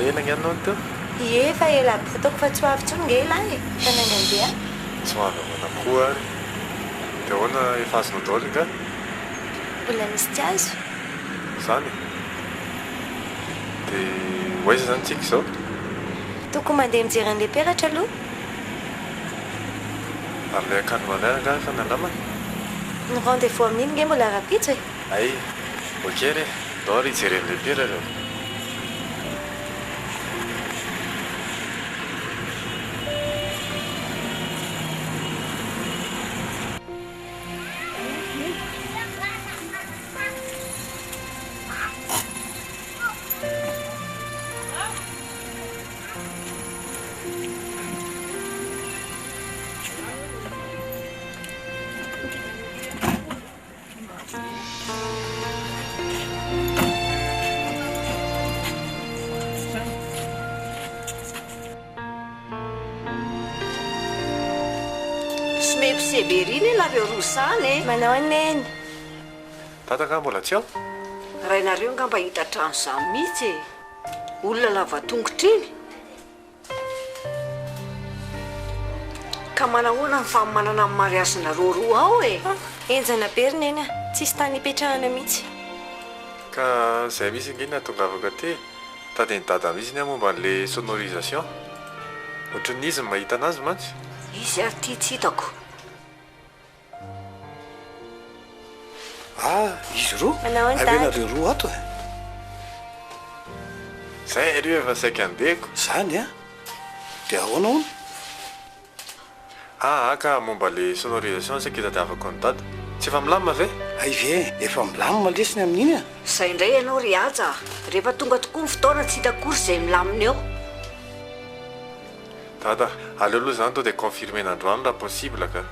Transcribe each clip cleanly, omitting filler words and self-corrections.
ela nganao teo efa ela aby fataoko fa tsy ho avy tsony nga ela e fa nangandeha tsy hoavy ahoana koa ary dia ahoana efa azonao daoly nga mbola misy tsy azo zany dia hoaiza zany tsika izao toko mandeha mijery an'le peratra aloha ary le akanjo manaraka fa nalamana ny rendez-vous amin'iny nge mbola rapitso e ay okery dao ry hijery an'le peratra Severine nareo rosany manao aneny tataka mbola tsy ao raha inareo nga mba hita trano izany mihitsy e olona lava tongotra iny ka manahoana ny famomanana amin'ny mariazinareo roa ao e enjana berina eny a tsisy tany hipetrahana mihitsy ka izay misy ngeny natongavaka te tady ny dada misy ny momba n'le sonorisation ohatrany izy ny mahita anazy mantsy izy ary tia tsy hitako izy roa manao any avenareo roa ato e zay areo efa saika andeko zany a dia ahoana ona aka momba le sonorisation saika hitadiavako ny dada tsy efa milamina ve ay ve efa milamina lesiny amin'iny a izay indray ianao ry aja rehefa tonga tokoa ny fotoana tsy hitakory izay milamina eo dada aleo aloha zany to dia confirme n'androany raha possible ka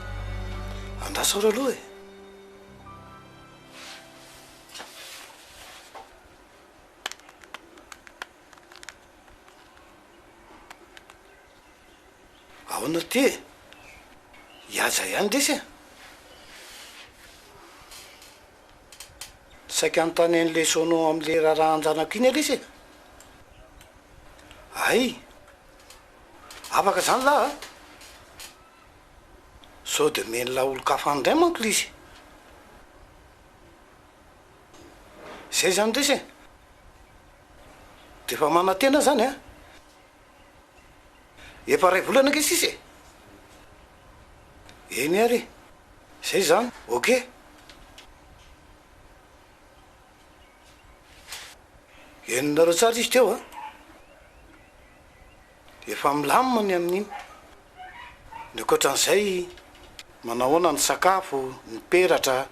andasa ora aloha e ahoana ty iaza ihany desy a saika anytany an'le sono amin'le raharaha anjanako iny alesy e ay afaka zany laha sao de menla olo-kafany ndray manko l izy zay zany desy de efa manantena zany a efa ray volana ke sisy eny ary zay zany ok eninareo tsara izy teo a efa milamina ny amin'iny ny akoatran'izay manahoana ny sakafo ny peratra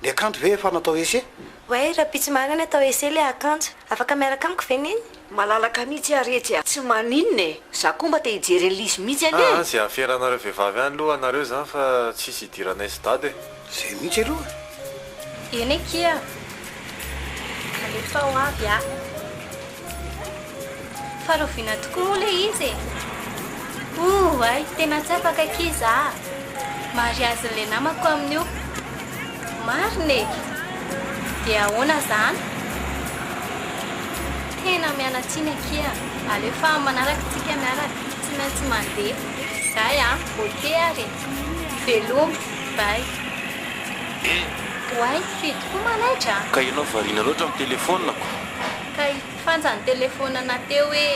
ny akanjo ve efa natao ese oay raha pitsy marana atao ese le akanjo afaka miaraka amiko veniny malalaka mihitsy aretsy tsy maninona e za koa mba te hijery an'lizy mihitsy ane zay aferanareo vehivavy any aloha anareo zany fa tsisy hidiranay sy dady e zay mihitsy aloha eny ekia alefa ho avy a farovina tokoa moa le izy e ay tena tsy afaka kiza mariazin'le namako amin'io marina e dia ahoana zany tena mianatsiny akia alefa manaraka tsika miaraka tsy maintsy mandeha zay a oke ary velomy bay oay fidy koa manaitra ka ianao variana loatra amin'ny telefonako ka fanjany telefona teo hoe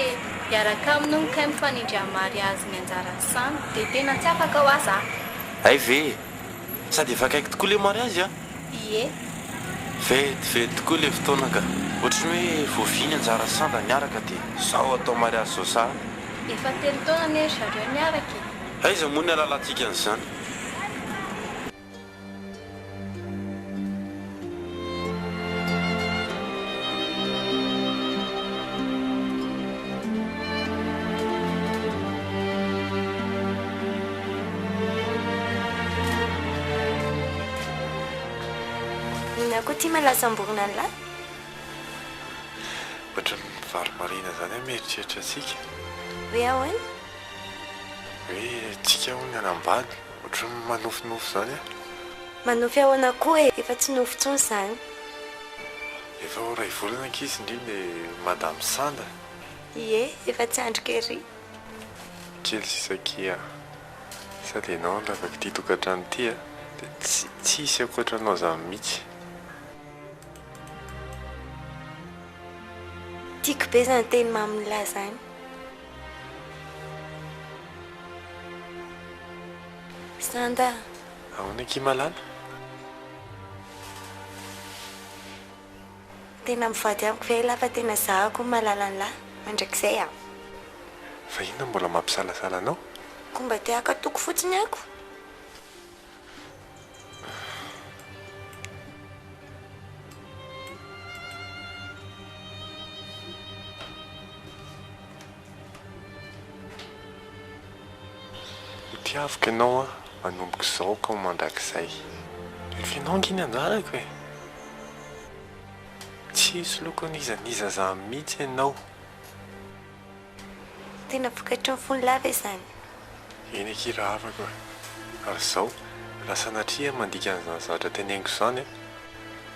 iaraka amin'no kay mifanindry amin'ny mariazy ny anjarany samy dia tena tsy afaka ho aza ay ve sady efa kaiky tokoa le mariazy a ie vetivety tokoa le fotoana ka ohatrany hoe voaviny anjara sanda niaraka dia sao atao mariazy zao sa efa telo taona ny ery zareo niaraka aiza moa ny alalantsika an'izany koa tia malasamborona ny lahy ohatra ny vary marina zany a mieritreritra atsika hoe ahoana hoe tsika ho ny anambany ohatra ny manofinofo zany a manofy ahoana koa e efa tsy nofontsony zany efa ho ray volana ankizy indrindra madame sanda Ie, efa tsy andrika ery. kely sisakia sady ianao lavaka ity tokantrano ity a dia tsisy akoatranao zany mihitsy. Tiako be zany teny mamilay zany. Sanda, ahoana kimalala tena mivady amiko ve lafa tena zahako malala ny lahy mandrakizay a. fa inona mbola mampisalasala anao? Ko mba te aka toko fotsiny ako. Tiaviko ianao a manomboka izao ka ho mandrakizay. Ianao nginy anjarako e. Tsisy lokon'izaniza zany mihitsy ianao. Tena vokatry ny fony lava izany. Eny akirahavako e. Ary izao lasa natria mandika an'izany zavatra teneniko izany a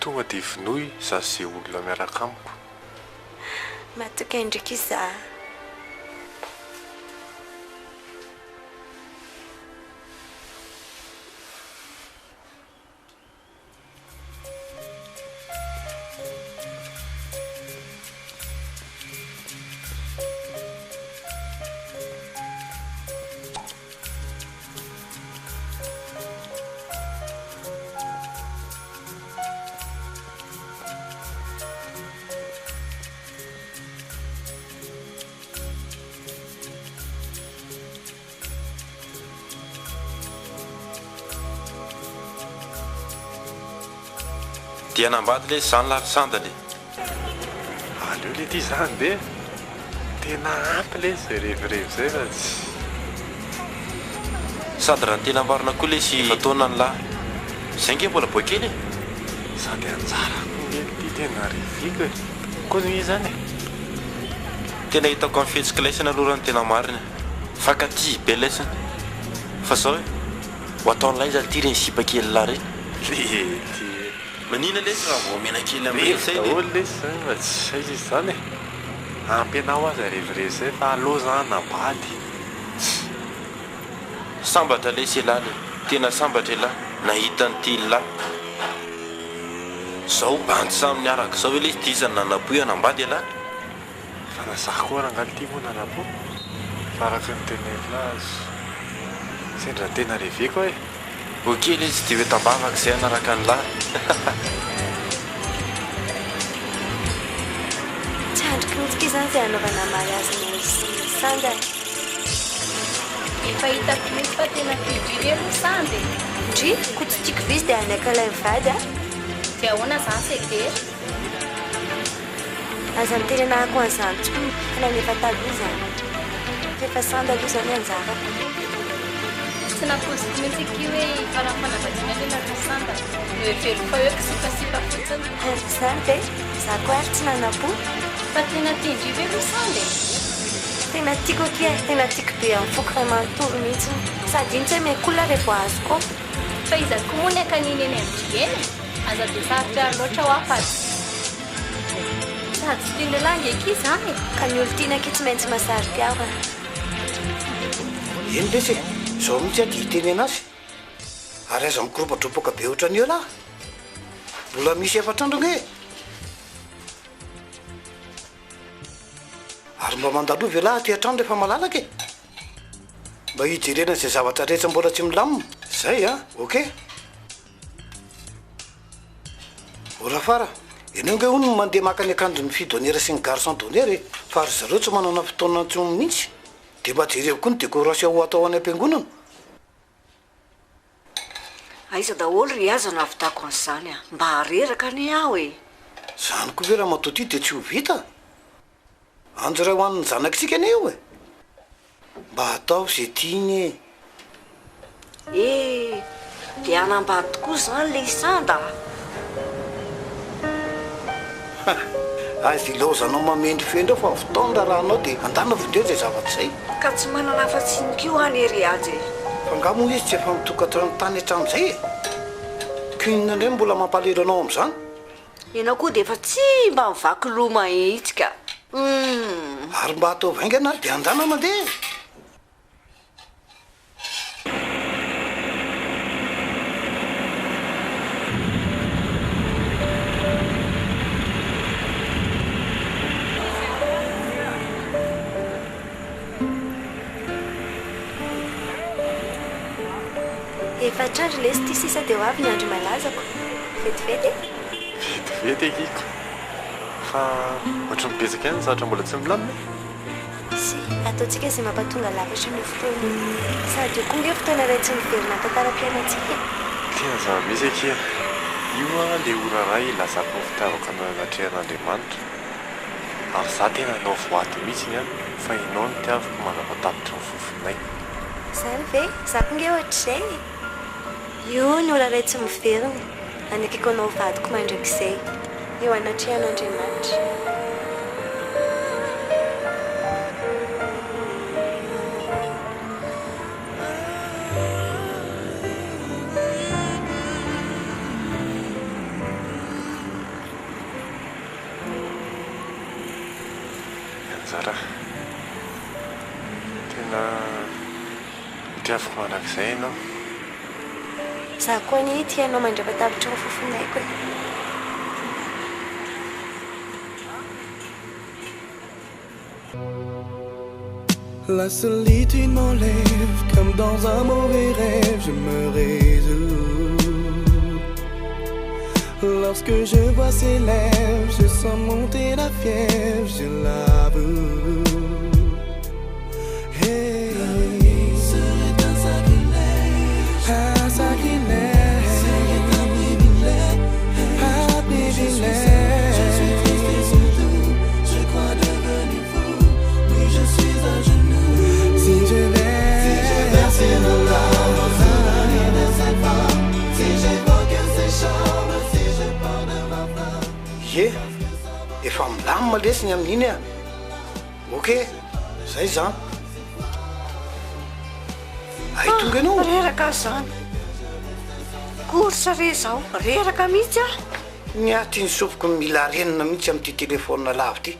tonga dia vinoy zaho izay olona miaraka amiko. Matoka indrika izaho. dia nambady le zany larisandale aleo le ty zany dia tena ampy le zay revirevy zay fa tsy sady raha tena ambarina koa le sy fataona ny lahy zay nge mbola boakely e sady anjara kongely ty tena riviko e kozy zany e tena hitako amin'ny fihetsika laisana aloha rany tena marina fakaty be laisana fa zao e ho ataon'lay zany ty reny sipakely lahy reny lety manina lesy raha vao mena kely amin'ny daholo lesy zany fa tsy saizy izy zany e ampy anao aza revirevy zay fa aloha zany nabady sambatra lesy elahy le tena sambatra elahy nahitany ty lahy zao bandy samy niaraka zao hoe le ty zany nanapoy anambady elahy fa nazaha koa rangaly ty moa nanapo fa araka ny teneniko azy sendra tena reveko e okely izy ty hoe tambavaka zay anaraka ny lahy Tsy andrika mihitsy izany izay anaovana mariazy misy Sanda. Efa hitako mihitsy fa tena fidriry aloha Sandy. Ndry, ko tsy tiako vizy dia anakala mivady a. Dia ahoana zany sekera? Aza mitenena ako an'izany tsony fa nanefa taloha zany. Rehefa Sanda aloha zany anjara. Tsy napoziko mihitsy ki hoe farafanavadiana le laka Sanda. Hoe velo fa hoe kisipasipa fotsiny. Zany be, za koa ary tsy nanapo. Fa tena tindriry aloha Sandy. Tena tiako aty e, tena tiako be amin'ny foko ray manontolo mihitsy. Sady iny tsy hoe mekola rehefa azo koa. Fa izako moa ny akaniny eny amin'ny eny aza dia sarotra ary loatra ho afaty. Sady tsy tiany lehilahy ngeky izany. Ka ny olo tiana aky tsy maintsy mahasarika aho. eny lesy izao mihitsy aty hitenena azy ary aza mikoropadropoka be ohatran'io lahy mbola misy efatrandronge ary mba mandalova ve lahy ty atrano rehefa malalaka e mba hijerena zay zavatra rehetra mbola tsy milamina zay a ok ora fara enao nge ono mandeha maka ny akanjo ny fidonera sy ny garçon donera e fa ary zareo tsy manana fotoana ntsony mihitsy dia mba jereo koa ny décoration ho atao any am-piangonana aiza daholo ry aza nahavitako an'izany a mba hareraka ny aho e zany koa ve raha matoty dia tsy ho vita anjo ray ho an'ny zanakitsika ane io e mba atao zay tiany e dia anambady tokoa zany le Sanda azy ilozanao mamendry fendro fa fotaonra raha anao dia andana vondeo zay zavatra zay ka tsy manana afa-tsinykio any ery azy e fa nga moa izy tsy efa mitokatrano tany hatram'izay e kinina indray mbola mampalero anao amin'izany ianao koa dia efa tsy mba mivaky loma ihitsika ary mba atao vainga anary de andana mandeha efatrandro lesy ty sisa de ho avy ny andro malazako vetivety vetivety ekiko fa ohatra mipezaka any zatra mbola tsy milamina sy ataontsika izay mampatonga lavatra ny fotoana sady konge fotoana ray tsy miverina tantara-piainantsika tena zava-misy akia io a le ora ray lazako ny fitiavako anao anatrehan'Andriamanitra ary za tena anao voato mihitsy ny any fa inao ny tiavako manapatapitra ny fofonay zany ve za konge ohatr'izay io ny ora ray tsy miverina anakiko anao vadiko mandrakizay eo anatrehan'Andriamanitra anjara tena tiavako manakizay ianao za koa ny tianao mandrapatavitra ny fofonayko La solitude m'enlève comme dans un mauvais rêve, je me résous. Lorsque je vois ses lèvres, je sens monter la fièvre, je l'avoue. Hey, c'est un sacrilège, un sacrilège, c'est un privilège, un privilège. Je suis triste et surtout, je crois devenu fou. Oui, je suis à genoux. Si je versais de larmes au souvenir de cette femme, si j'évoque ses chambres, si je parle de ma femme. ye efa milamina lesiny amin'iny a ok zay zany ay tonga anao reraka zany korsa re zao reraka mihitsy a ny aty ny sofoko ny mila renina mihitsy amin'ity telefona lavy ty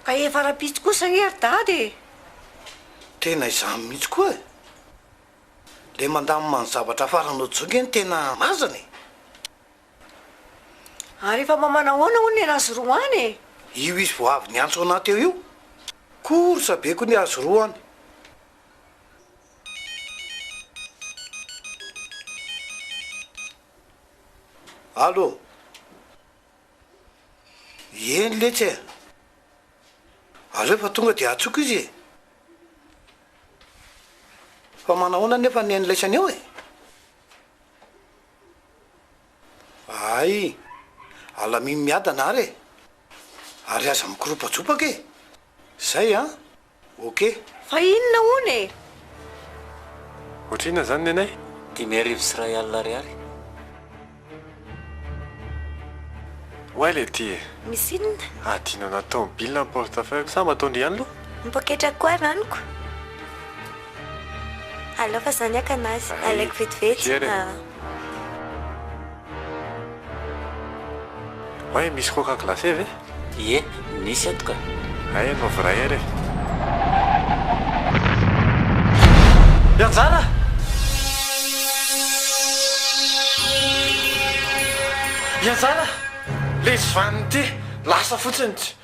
ka efa rapitsy kosa heridady tena izany mihitsy koa le mandamimany zavatra faranao jonge ny tena mazany ary efa mamana hoana ho ny razy roany io izy vo avy ny antso anaty eo io korsa be ko ny azo roany allo eny letsy e aleo efa tonga de atsoko izy e fa manahoana nefa ny enlaisany eo e ay alami miadana ary e ary aza mikoropatsopaka e zay a ok fa inona hony e ohatrina zany nenay 5 sy ray alina ariary oay le ty e misy inona adino natao mibilina ny portefeuille sa matondry ihany lo mipoketra koa ranoko alao fa zany aka anazy Ay, alaiko vetivety kery. oay misy coca glacé ve ie nisy atoka ay anao vray ary Yanzana Yanzana le zvany ty lasa fotsiny ty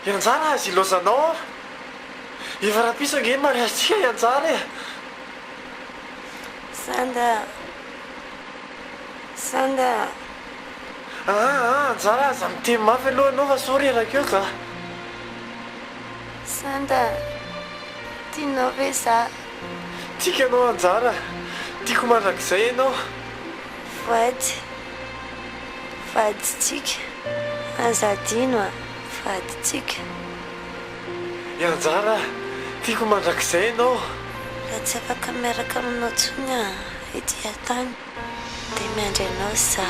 Yanzara azy ilozanao efa rahapisaka eny mariazy tika Yanzara e sanda Yanzara aza miteny mafy aloha anao fa sori rakeo ka sanda tianao ve za tika anao Yanzara tiako mandrakizay ianao faditsika azadino a faditsika ianjara tiako mandrakizay ianao raha tsy afaka miaraka aminao tsony a ety atany dia miandry anao za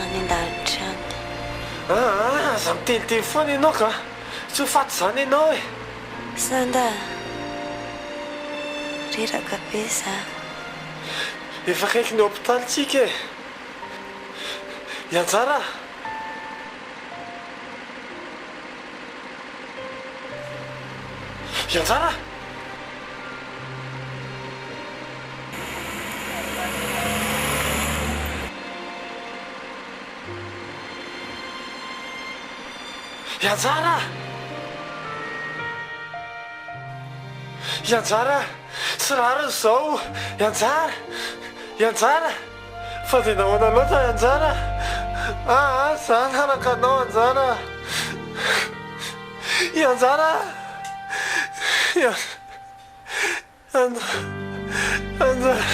any an-dalitra any za miteniteny foana ianao ka tsy ho faty izany ianao e sanda riraka be za efa kaiky ny hôpitaly tsika e ianjara ianjara ianjara ianjara tsy rariny izao ianjara ianjara fa dia nahoana loatra ianjara za naraka anao anjara ianjara anjara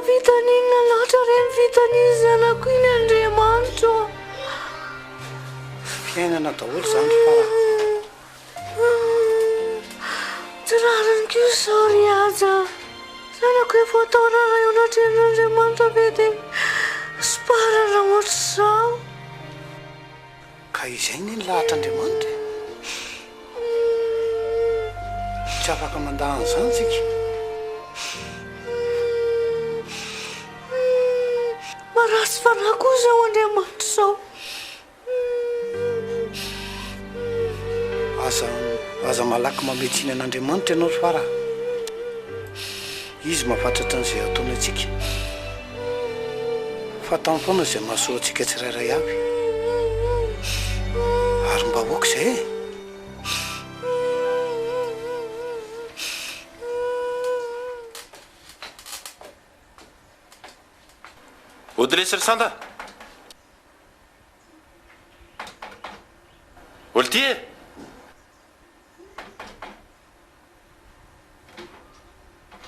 vitanina loatra reny vitanizanako iny Andriamanitra fiainana daholo zany fara tsy rariny ko izao ry aza zanako efa atao rara eo anatren'Andriamanitra ve dia syparana ohatr'izao ka izay ny lahatr'Andriamanitra tsy afaka mandahany zany tsika marasy fanahy koa izao Andriamanitra izao aza malaky mametsiny an'Andriamanitra ianao fara izy mahafatratra an'izay ataony atsika fa tamin'ny foana izay mahasoa antsika tsirairay avy ary mba hoaka izay e odilesy ry sanda olo ty e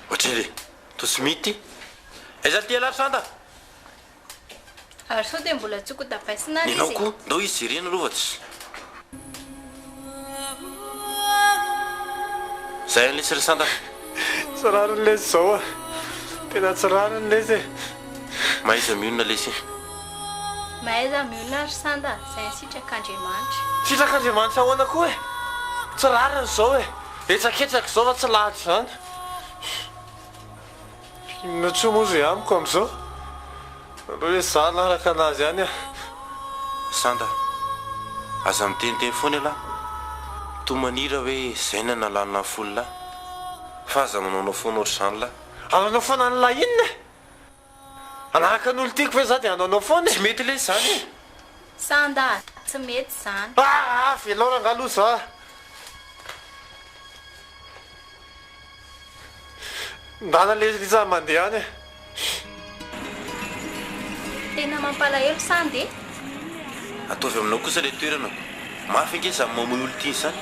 ohatry tosy mity aiza ty alary sanda ary sao dia mbola tsoko tapaisina ary ninao izy koa ndao izy ireny rovatsy zay lesy ry sanda tsy rariny lesy izao a tena tsy rariny lesy mahaiza mionona lesy mahaiza miolona ry sanda izay nysitrak'Andriamanitra sitrak'Andriamanitra ahoana koa e tsy rariny izao e etsaketsaka izao fa tsy lahatra izany inona tsoa moa izay amiko amin'izao andreo hoe za naraka anazy ihany a sanda aza miteniteny foana lahy tomanira hoe zay na nalanina ny folo lahy fa aza manaonao foana ohatr' izany lahy anaonao foana ny lahy inona e anaraka n'olo tiako ve za dia anaonao foana tsy mety lesy zany e sanda tsy mety izany veloranga aloha za ndana lesy mandeha any e tena mampalahelo sandy e ataovy aminao kosa le toerana mafy ange za mamoy olo tiny zany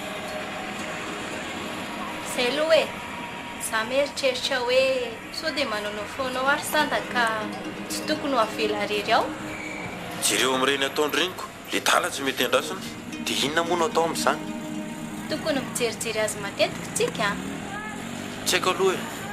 izay aloha hoe za mieritreritra hoe sao dia manaonao foanao ary sanda ka tsy tokony ho avela rery aho jereo amin'ireny ataony reniko le tala tsy mety andrasona dia inona moa no atao amin'izany tokony mijerijery azy matetika tsika tsy haiko aloha e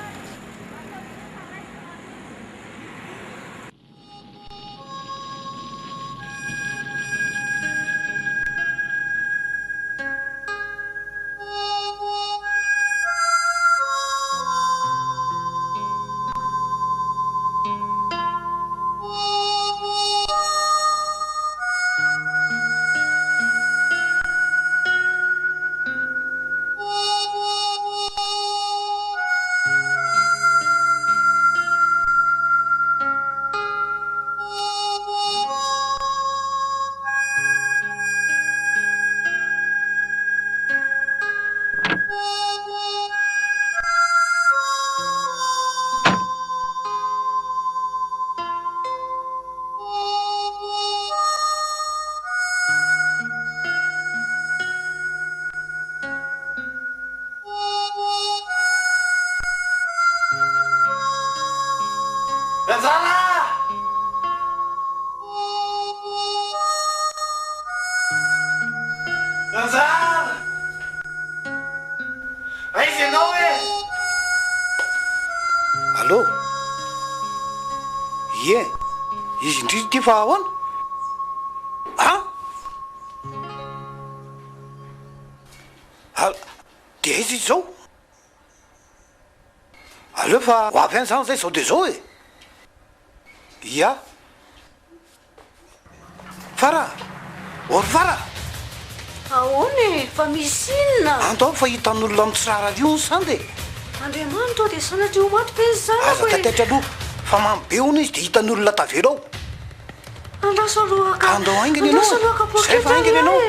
allô ie izy indrindry ty fa ahoana de izy izy zao aleo fa ho avy any zany zay zao de zao e ia fara ory fara ahoany e fa misy inona andao fa hitan'olona mitsirara io ny sande andriamanitra dia sanatria ho maty be aza zanako e tataitra aloha fa mambe ona izy de hitan'olona tavelo ao andraso alohaka andao ainginy ianao andraso alohaka zay fa ainginy ianao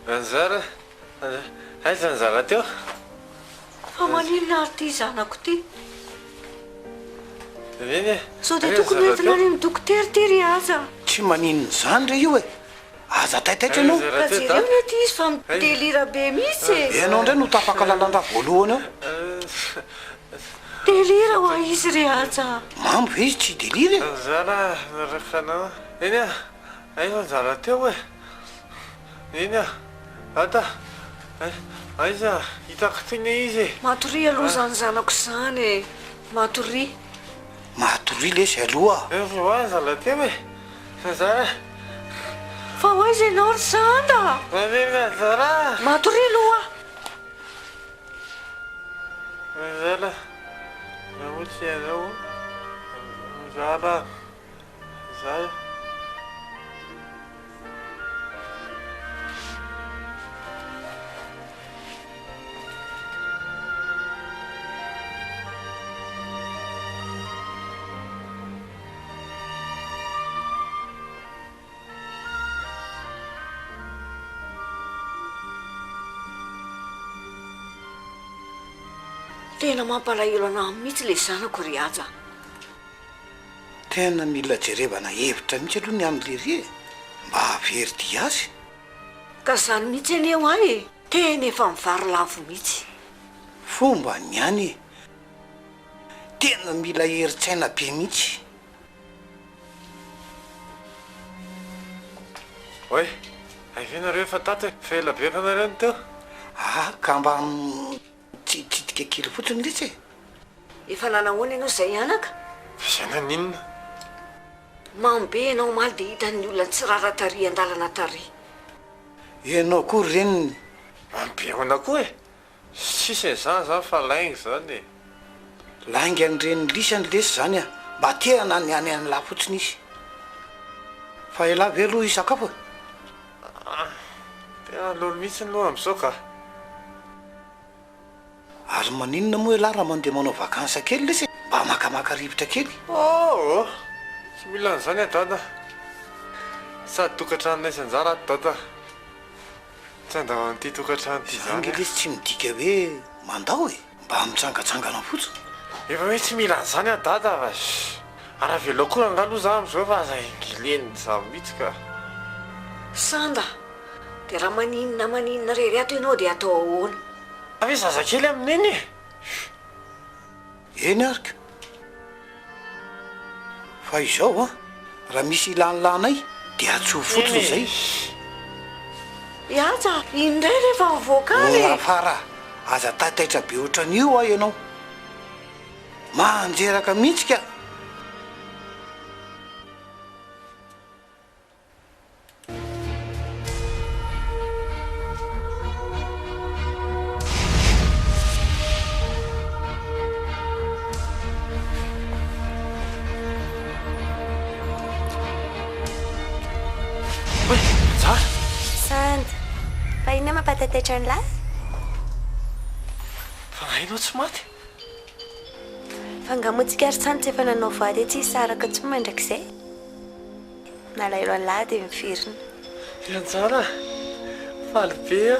Anjara aiza anjara teo fa maninona ary ty zanako ty eny sao dia tokony entina any ny dokotera ty ry aza tsy maninony zany re io e aza taitaitra ianao raha jereo mety izy fa midelira be mihitsy e ianao indray no tapaka lalandra voalohany ao delira ho a izy ry aza mambo ve izy tsy delira e anjara narakanao eny a aiza anjara teo e eny a ata aiza hitako tiny izy matory aloha zany zanako zany e matory matory lesy aloha aza la teo e anjara fa ho aiza ianao ry zanda manena anjara matory aloha anjara namotsy ianao anjara zay tena mampalahelo anao mihitsy le zanako ry aja tena mila jerevana hevitra mihitsy aloha ny amin'le ry e mba havery di azy ka zany mihitsy aneo ay e tena efa mivary lavo mihitsy fomba ny any e tena mila heritsaina be mihitsy oe aivenareo efa tato fa ela beka anareo ny teo ka mba tsitsitika kely fotsiny litsy e efa nanahoana ianao zay anaka zana ninona mambe ianao maly dia hitan'ny olona tsy rara tary an-dalana tary ianao koa reniny mambeona koa e sisy zany zany fa laingy zany e laingy an'ireny lisany lesy zany a mba teana ny any any lahy fotsiny izy fa ela ve aloha isakafo tena lolo mihitsy ny loha am'izao ka ary maninona moa elahy raha mandeha manao vakansa kely lesy mba makamaka rivotra kely tsy mila n'izany a dada sady tokantrano naisy anjara ato dada tsy andao an'ity tokantrano ty zany zange lesy tsy midika hoe mandao e mba mitsangatsangana fotsiny efa hoe tsy mila n'izany a dada fa araha velao koa angaloha za am'izao fa aza ingileny za mihitsy ka sanda dia raha maninona rery ato ianao dia atao ahoana ave zazakely amin'iny eny arika fa izao a raha misy ilanylanay dia atsoa fotsiny zay iaja indray rehefa mivoaka any afara aza tataitra be ohatran'io a ianao manjeraka mihitsy ka Inona mampatataitra ny lahy? Fa hainao tsy maty? Fangamotsika ary tsany tsy efa nanao vady tsy hisaraka tsy mandrakizay. Nalaelo any lahy dia mifirina. Anjara, faly be a.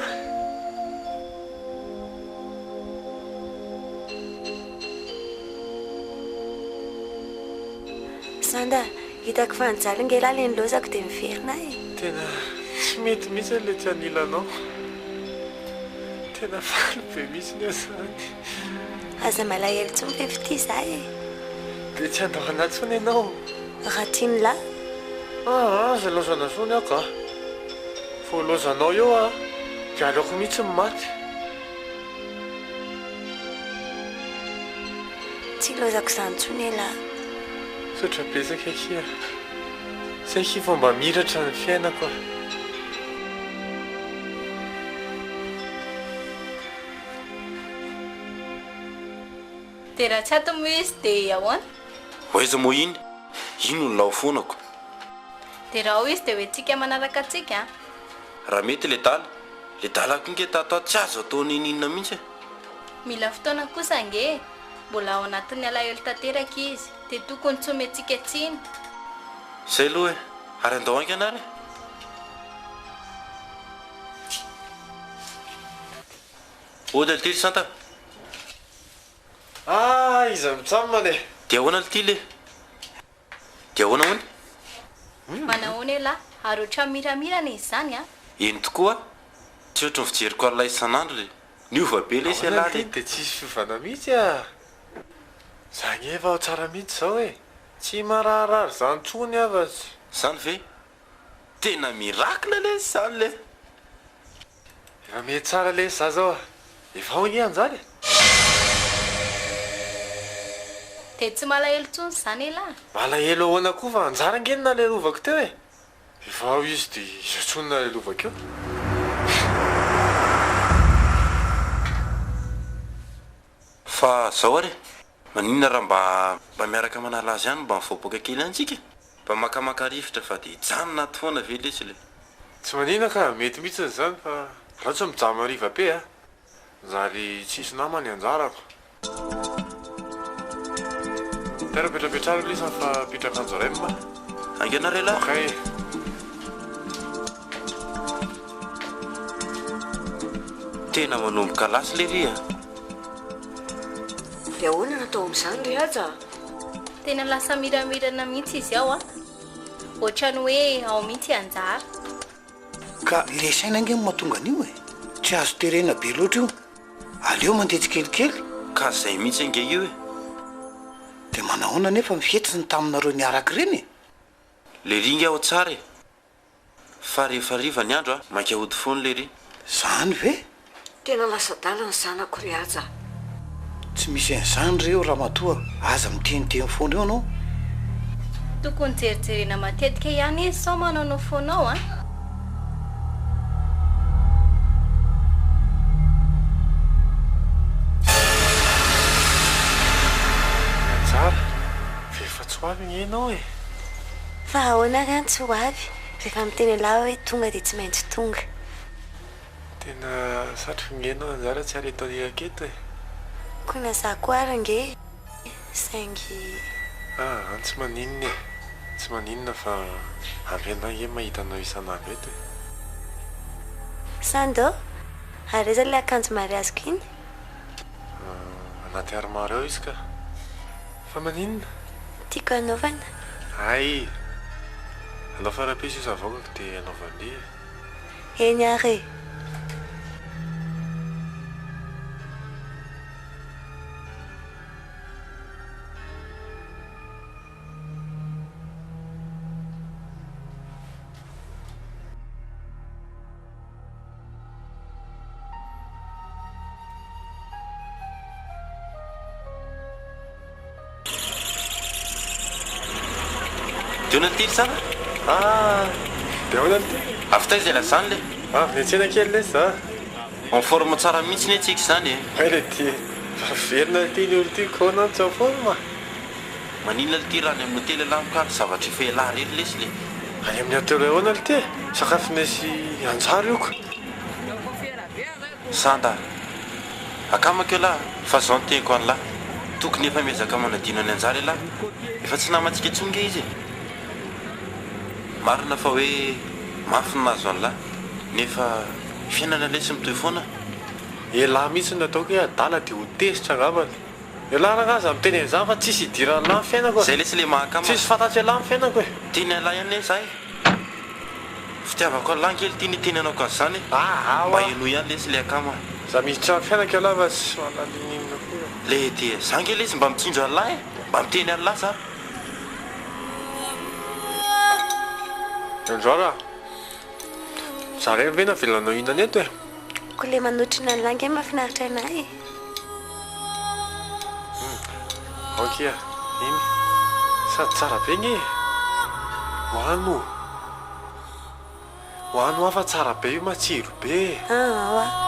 Sanda, hitako fa nijaly ngela le nilozako dia miverina e. Tena tsy mety mihitsy le tsy anilanao. Tena faly be mihitsy ny azany. Aza malahelo tsy mifefy ity za e. Dia tsy andahoana tsony ianao. Raha tiany lahy. Aza lozana sony aho ka. Fô lozanao eo a, dia aleoko mihitsy ny maty. Tsy lozako izany tsony e lahy. Sotra betsaka kia. Tsy aky fomba miratra ny fiainako. dia raha tsy ato moa izy dia ahoana? Hoaiza moa iny no lao fonako. dia raha ho izy dia hoe tsika manaraka atsika a? Raha mety le dalako inge tato tsy azo ataony ininona mihitsy. Mila fotoana kosa nge, mbola ao anatin'ny alahelo tanteraka izy dia tokony tsy omentsika tsiny. Zay aloha e, ary andao anky ianary. Ody litiry santa. Iza mitsamma le. Dia ahoana lity le? Dia ahoana hoany? Manahoana e lahy, ary ohatran'ny miramirana izy izany a? Eny tokoa, tsy ohatry ny fijeriko an'ilay isan'andro le. Niova be le izy alahy le. Dia tsisy fivana mihitsy a. Zany efa ao tsara mihitsy zao e. Tsy mararirary zany tsony afa-tsy. Zany ve? Tena mirakla le zany le. Efa mety tsara le za zao a. Efa ao nge anjale. dia tsy malahelo tsony izany e lahy. Malahelo ahoana koa fa anjara nge nalelovako teo e. Efa ao izy dia iza tsony nalelovako eo. Fa zao ary, maninona raha mba miaraka manala azy ihany mba mivoaboaka kely antsika. Mba makamaka rivotra fa dia janona ato foana ve lesy le. Tsy manina ka mety mihitsy zany fa raha tsy mijama riva be a. Zary tsisy namany anjarako. Tena petrapetraro lisa fa petraka anjo iray ma. Angenare lahy. Okay. Tena manomboka lasy le ry a. dia ahoana natao amin'izany ry aja? tena lasa miramirana mihitsy izy ao a. Ohatrany hoe ao mihitsy anjara. Ka le saina nge mahatonga an'io e. Tsy azo terena be loatra io. Aleo mandetsy kelikely. Ka zay mihitsy ange io e. Dia manahoana nefa mifetry ny taminareo niaraka ireny e. Le ry nge ao tsara e. Fa rehefa riva ny andro a, maika hody foany le ry. Zany ve? tena lasa dala ny zanako ry aja. Tsy misy an'izany reo raha matoa. Aza miteniteny foana eo anao. Tokony jerijerena matetika ihany izy sao manao no foanao a. Anjara, efa tsy ho avy ny ianao e. Fa ahoana ary any tsy ho avy. Rehefa miteny lahy hoe tonga dia tsy maintsy tonga. Tena satroka ny ianao anjara tsy ary eto ny aketo e. Koa na za koa ary nge. Saingy Tsy maninona e. Tsy maninona fa avy anao nge mahita anao isan'andro eto e. Sandô, areza le akanjo mariaziko iny. Anaty armoire eo izy ka. Fa maninona? Tiako anaovana. Ay, anao farapisy io zavokako dia anaovan'le. Eny are. Diona litiry sana? Dia ahoana ty? Avy taiza ela zany le? Ny antsena kely le za. En forme tsara mihitsy ny antsika zany e. Ay le ty. Fa verina ty ny olo ty kona tsy afoana. Maninona lity raha ny amin'ny hotely alamokary zavatra efa ela rery lesy le. Any amin'ny hotely ahoana le ty? Sakafo nesy anjara io ka. sanda akamakeo lahy fa zao nyteko any lahy tokony efa miezaka manadino any anjara lahy efa tsy namatsika tsonge izy marina fa hoe mafinazo any lahy nefa fiainana lesy mitoy foana lahy mihitsy ny ataoko hoe adala dia ho tesitra angambany lahy ragaza miteny an'izany fa tsisy hidirany lahy ny fiainako zay lesy le mahakama tsisy fantatry lahy ny fiainako e tiany alahy any zahay fitiavako alahy kely tiany teny anao ka zany mba eno ihany lesy le akama za misy trano fiainako lahy fa tsy manalinina koa le dia zange lesy mba mitsinjo anylahy mba miteny anylahy za androara zareo ve na velanao inany eto e ko le manotrina ny langy mahafinaritra anay okia iny sady tsara be ny hoano hafa tsara be io matsiro be aoa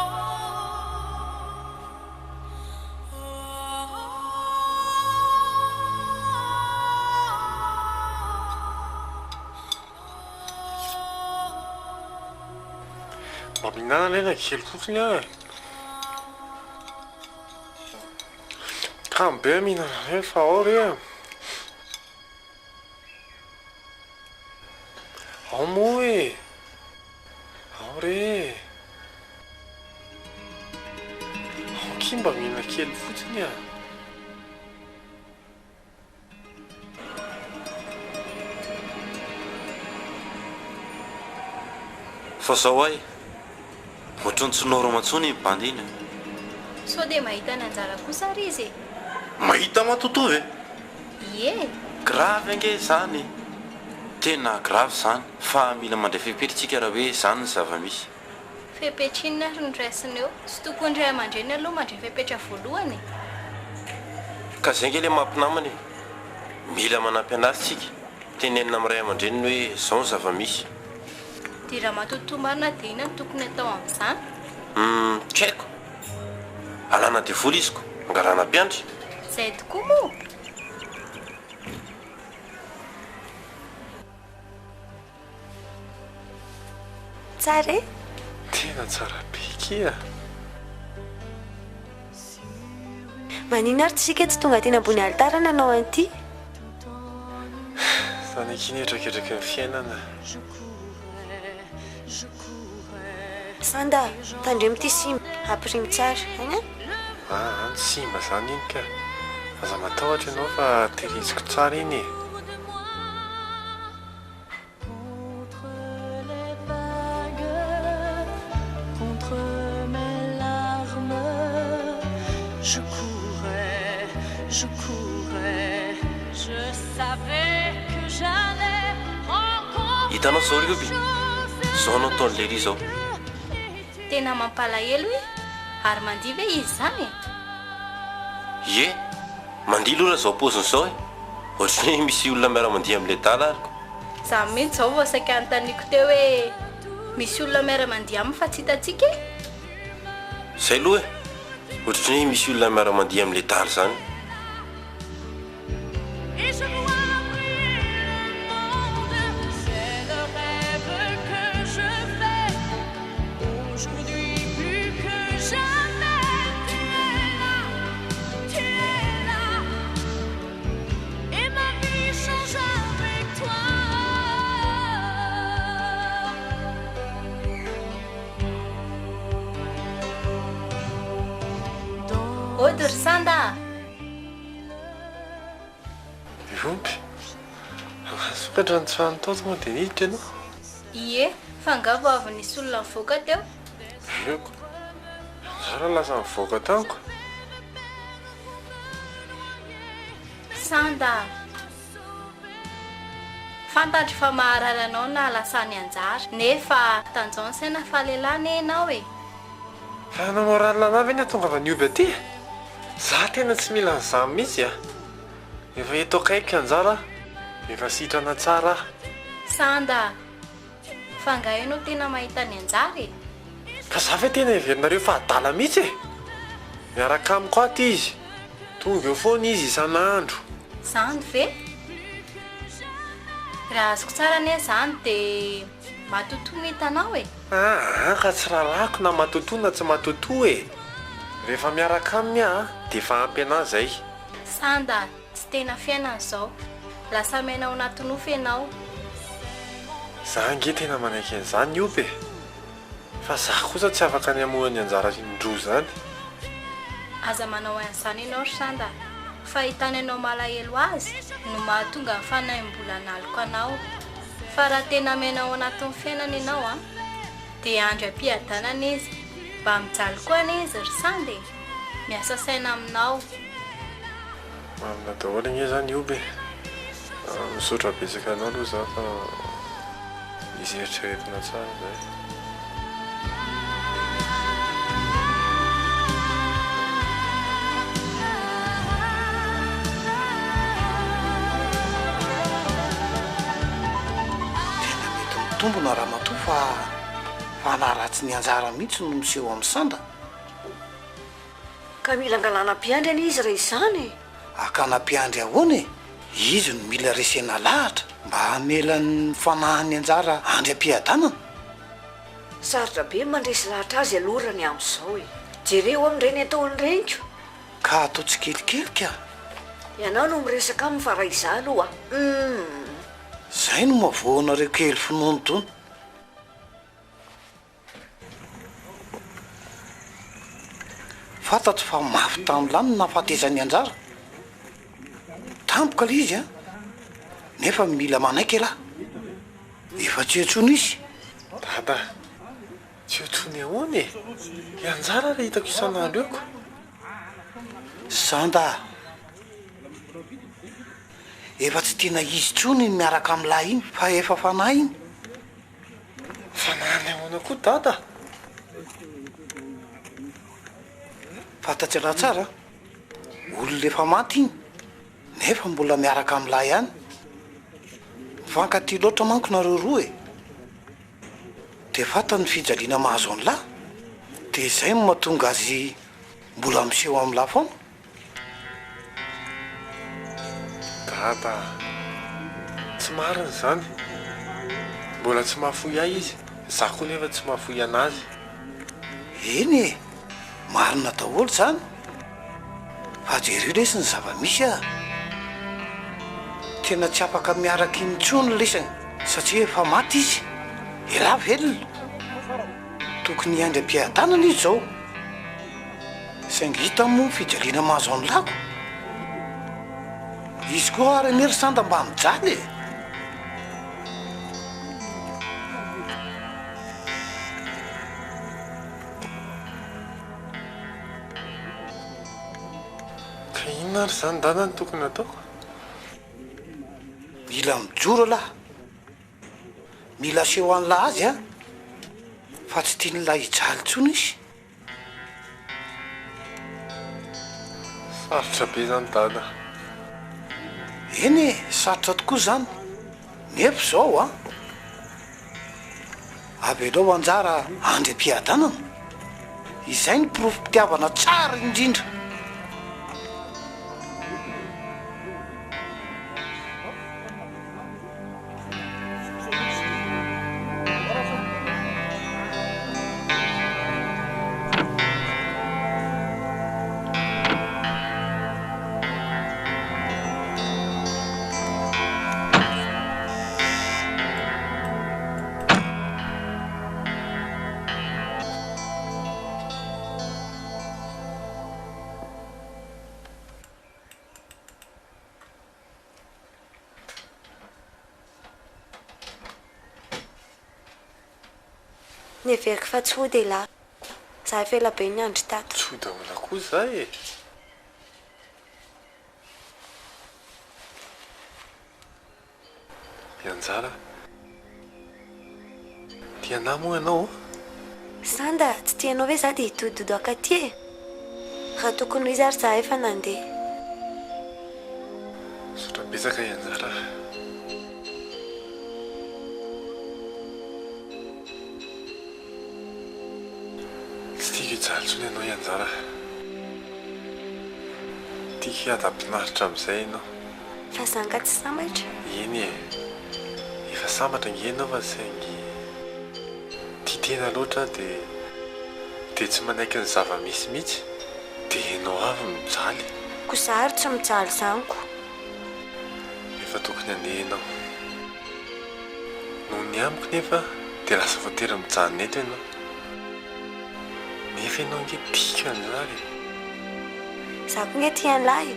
mba mihinana lena kely fotsiny ah kamo be mihinana re fa ao re ao mo e ao re aoky mba mihina kely fotsiny a fa zao ay ohatrany tsinoro matsony bandina sao dia mahita ny anjara kosa ry izy mahita matotovy ie gravy ange zany tena gravy zany fa mila mandray fepetritsika raha hoe zany ny zava-misy fepetrina ary ny raisiny eo sy tokony ray aman-dreny aloha mandray fepetra voalohany ka zay nge le mampinamany mila manampy anazy tsika tenenina amiray aman-dreniny hoe zao ny zava-misy dia raha matotombarina dia ina ny tokony atao amin'izany tsy haiko alana dia vola iziko angarana mpiandry zay tokoa moa tsara e tena tsara be kia manino ary tsika tsy tonga tena ambony altara nanao an'ity zany akinetraketraky ny fiainana sanda tandremo ty simba ampirimy tsara any any simba zany iny ka aza matahotra ianao fa teriziko tsara iny hitanao zao rioby zao anao taon'le ry zao tena mampalahelo e ary mandia ve izy zany ie mandia aloha raha zao poziny zao e ohatrany hoe misy olona miara-mandia amin'le dala aryko za mihitsy zao voasaka anytaniko teo hoe misy olona miara-mandia aminy fa tsy hitatsika e zay aloha e ohatrany hoe misy olona miara-mandia amin'le dala zany Ôdy ry sanda ompy sokatra ny tsy fanotaoto moa dia niditra ianao ie fangavo avy nisy olona mivoaka teo eko zara lasa mivoaka taniko sanda fantatry fa maharary anao na lasany anjara nefa tanjao ny saina fa lehilahy enao e fa anao moralina anavy eny atonga avy nioby aty za tena tsy mila nyzamy mihitsy a efa eto akaiky anjara efa sitrana tsara sanda fangahy anao tena mahita ny anjara e fa za fe tena heverinareo fa adala mihitsy e miaraka amiko aty izy tonga eo foana izy isan'andro zany ve raha azoko tsara ne zany dia matotoa mitanao e. Ka tsy raharahako na matotoa na tsy matotoa e. Rehefa miaraka aminy dia efa ampy anazy zay. Sanda tsy tena fiainana izao, lasa mainao anatinofo ianao. Za nge tena manaiky an'izany iope, fa za kosa tsy afaka ny amohan'ny anjara indroa zany. Aza manao an'izany ianao ry Sanda, fa hitany ianao malahelo azy no mahatonga ny fanaim-bola naliko anao. Fa raha tena mainao anatin'ny fiainana ianao dia andro am-piadanana izy, mba mijaly koa izy ry Sanda e, miasa saina aminao. Amina daholo nge zany iope, misaotra betsaka anao aloha za fa misy eritreretina tsara zay. Tena mety mitombona raha matoa fa naharatsy ny anjara mihitsy no miseho amin'ny Sanda. Ka mila angalanam-piandry izy raha izany. Akanam-piandry ahoana e? Izy no mila resena lahatra mba hamelan'ny fanahany anjara andry am-piadanana. Sarotra be mandresy lahatra azy alorany amin'izao e. Jereo amin'ireny ataon'ireny Ka atao tsy kelikelika. ianao no miresaka aminy fa raha izany aloha Zay no mavoanareo kely finono tony. Fantatro fa mafy tamin'ilany no nahafatezany anjara. Tampoka ilay izy nefa mila manaiky lahy. Efa tsy antsoina izy. Dada, tsy otrony ahoana e? Anjara raha hitako isan'andro eoko. Sanda, efa tsy tena izy tsony miaraka amin'ny lahy iny fa efa fanahy iny. Fanahy ny ahoana koa dada? Fantatsy raha tsara, olona efa maty iny nefa mbola miaraka amin'ny lahy ihany. Fankaty loatra manko nareo roa e. Dia fantany fijaliana mahazo any lahy, dia izay no mahatonga azy mbola miseho amin'ny lahy foana. Dada, tsy marina zany. Mbola tsy mahafoy ahy izy, za koa nefa tsy mahafoy anazy. Eny e, marina daholo zany. Fa jereo lesy ny zava-misy tena tsy afaka miaraka intsony lesany satria efa maty izy. Ela velona. Tokony andry am-piadanana izy zao. Saingy hita moa fijaliana mahazo any lako. Izy koa ary nery Sanda mba mijaly e. Ka inona ary zany dada ny tokony ataoko? Mila mijoro lahy. Mila seho any lahy azy fa tsy tiany lahy hijaly tsony izy. Sarotra be zany dada. Eny e, sarotra tokoa zany. Nefa zao avy alao anjara andry am-piadanana. Izay ny porofom-pitiavana tsara indrindra. Neveriko fa tsy hody lahy. Za efa ela be ny andro tato. Tsy ho daholo koa zay e. Anjara, tianà moa ianao? Sanda, tsy tianao ve za dia hitododo akaty e? Raha tokony ho izy ary za efa nandeha. Sotra betsaka Anjara. Tsy tiako hijaly intsony ianao Anjara. Tiako hiady am-pinaritra amin'izay ianao. Fa zany ka tsy sambatra. Eny e. sambatra ngena fa saingy tia tena loatra dia tsy manaiky ny zava-misy mihitsy dia enao avy mijaly. Ko zary tsy mijaly zaniko. Efa tokony andehanao. Noho ny amiko nefa dia lasa voatery mijanona eto ianao. Nefa ianao nge tika ny zary. Zako nge tia an'lahy.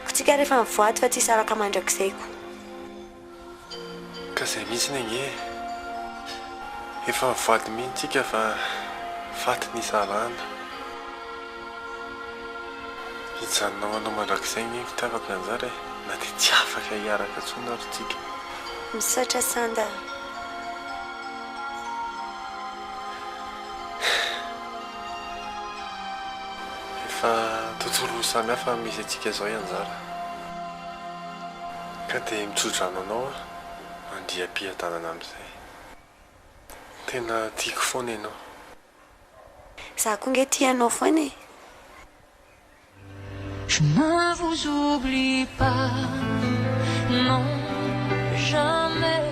Ko tsika rehefa mivoady fa tsisy araka mandrakizayko. Ka izay mihitsy nge efa mivoady mihitsika fa faty ny salana. Hijanonao anao mandrakizay nge fitiavaka an'zary na dia tsy afaka hiaraka tsony ary tsika. Misaotra Sanda. Efa tontolo samihafa misy atsika zao ianjara. Ka dia mitsodrano anao andriam-piadanana amin'izay. Tena tiako foana ianao. Zako nge tianao foana e. Je ne vous oublie pas, non, jamais.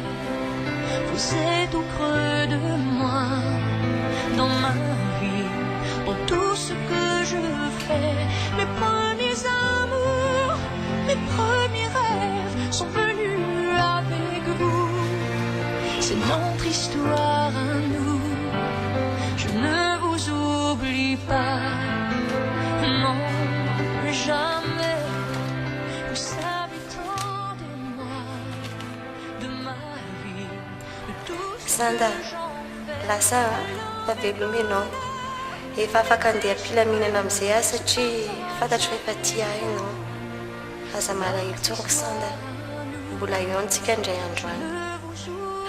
Vous êtes au creux de moi, dans ma vie, dans tout ce que je fais. Mes premiers amours, mes premiers rêves sont venus avec vous. C'est notre histoire à nous. Je ne vous oublie pas, non, jamais. Vous savez tant de moi, de ma vie, de tout ce Sanda, que j'en fais. lasa faveloma ianao. Efa afaka andeha am-pilaminana amin'izay ahy satria fantatro fa efa tia ahy ianao. Aza malahelo tsonoko Sanda. Mbola eo antsika indray andro any.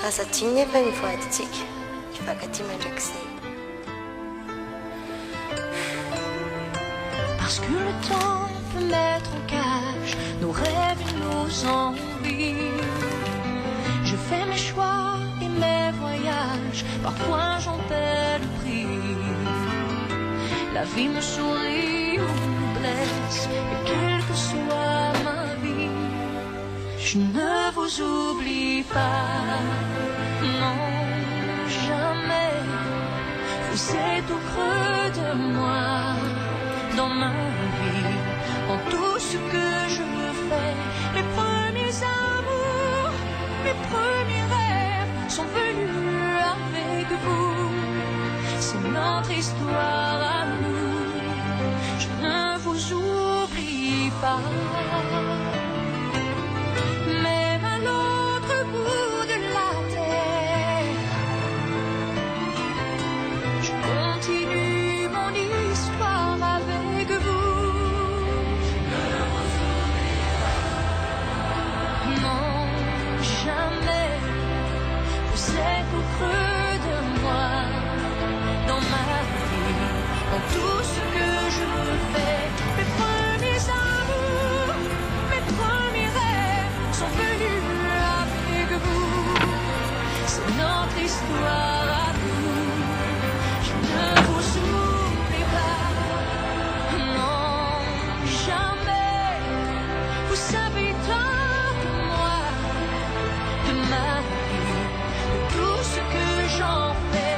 Aza diny efa mivoaditsika. Hifankatia mandrakizay. Parce que le temps peut mettre en cage nos rêves et nos envies. Je fais mes choix et mes voyages, parfois j'en paie le prix. La vie me sourit ou me blesse, et quelle que soit ma vie, je ne vous oublie pas, non, jamais. Vous êtes au creux de moi, dans ma vie, en tout ce que je fais. Mes premiers amours, mes premiers rêves sont venus avec vous. C'est notre histoire à nous. Je ne vous oublie pas. Même à l'autre bout de la terre, je continue mon histoire avec vous. Non, jamais. Vous êtes au creux de moi, dans ma vie, dans tout ce que je fais. Mes premiers amours, mes premiers rêves sont venus avec vous. C'est notre histoire à nous. Je ne vous oublie pas, non, jamais. Vous savez tant de moi, de ma vie, de tout ce que j'en fais.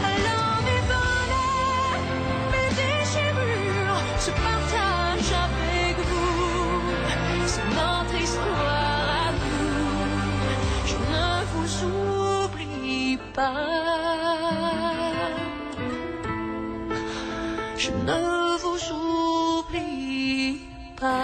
Alors mes bonheurs, mes déchirures se partagent avec vous. C'est notre histoire à nous. Je ne vous oublie pas. Je ne vous oublie pas.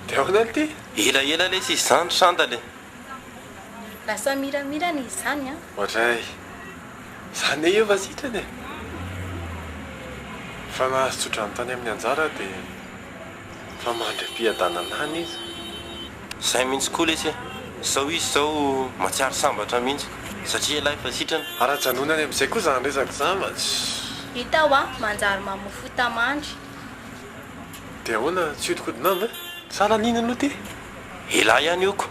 Dia ahoana ty? Elaela le sisy zandro Sanda le. Lasa miramira ny izany a. Ohatray zany eo fa sitrany e fa nahazotra ny tany amin'ny anjara dia fa mandram-piadananany izy zay mihitsy koa lesy zao izy zao matsiary sambatra mihitsy satria lahy fa sitrana ara-janonany amin'izay koa zany resaka zambatsy hita ho a manjary mamofo tamandry dia ahoana tsy hodikodinamba sala nina aloha ty elahy ihany ioko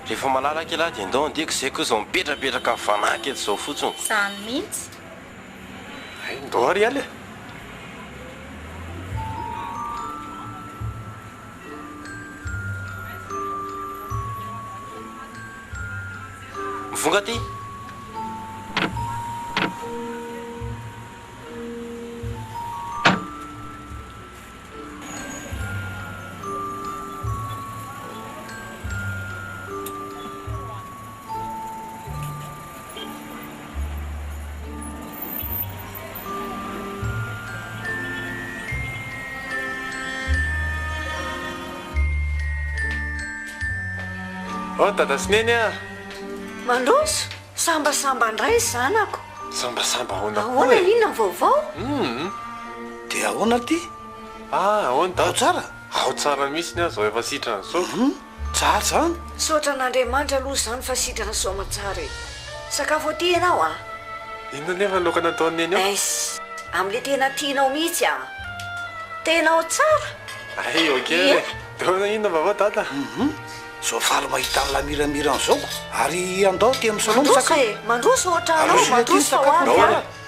rehefa malalaka elahy dia ndao andeko zay koa zao mipetrapetraka fanaky eto zao fotsiny zany mihitsy ay ndao ary aly mivonga ty dadasineny a mandroso sambasamba ndray zanako sambasamba ahoana ahoana inona ny vaovao dia ahoana ty ahoana da ao tsara ao tsara mihitsy ny azo efa sitrana zao tsara zany sotra n'andriamanitra aloha zany fa sitrana sao matsara e sakafo aty ianao a inona nefa loka nataony eny ao es amin'le tena tianao mihitsy a tenao tsara ay oke daona inona vaovao dada zao faly mahita ny lamiramiran zao ary andao ty amin'ny salon mandroso e mandroso ohatra anao mandroso ao avy a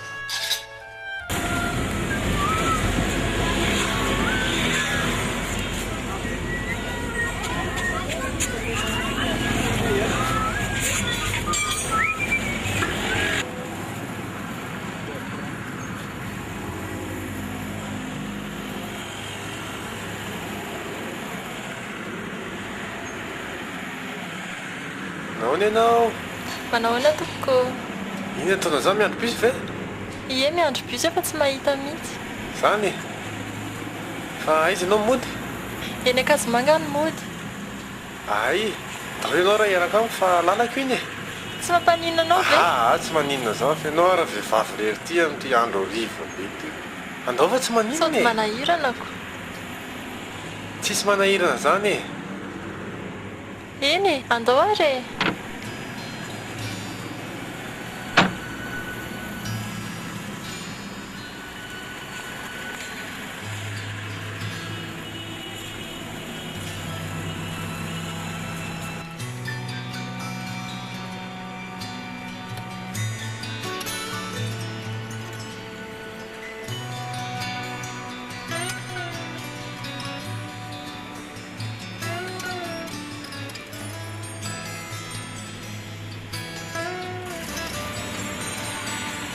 naony ianao manao ana tompoko iny ataona zany miandro pisy ve ie miandro bus efa tsy mahita mihitsy zany fa aizy ianao mody eny akazomanga ny mody ay dao ianao raha iaraka am fa lalako iny e tsy mampaninona anao ve tsy maninona zao fa ianao raha vehivavy rery ty amty andro riva be ty andao fa tsy maninona sady manahiranako tsisy manahirana zany e eny e andao ary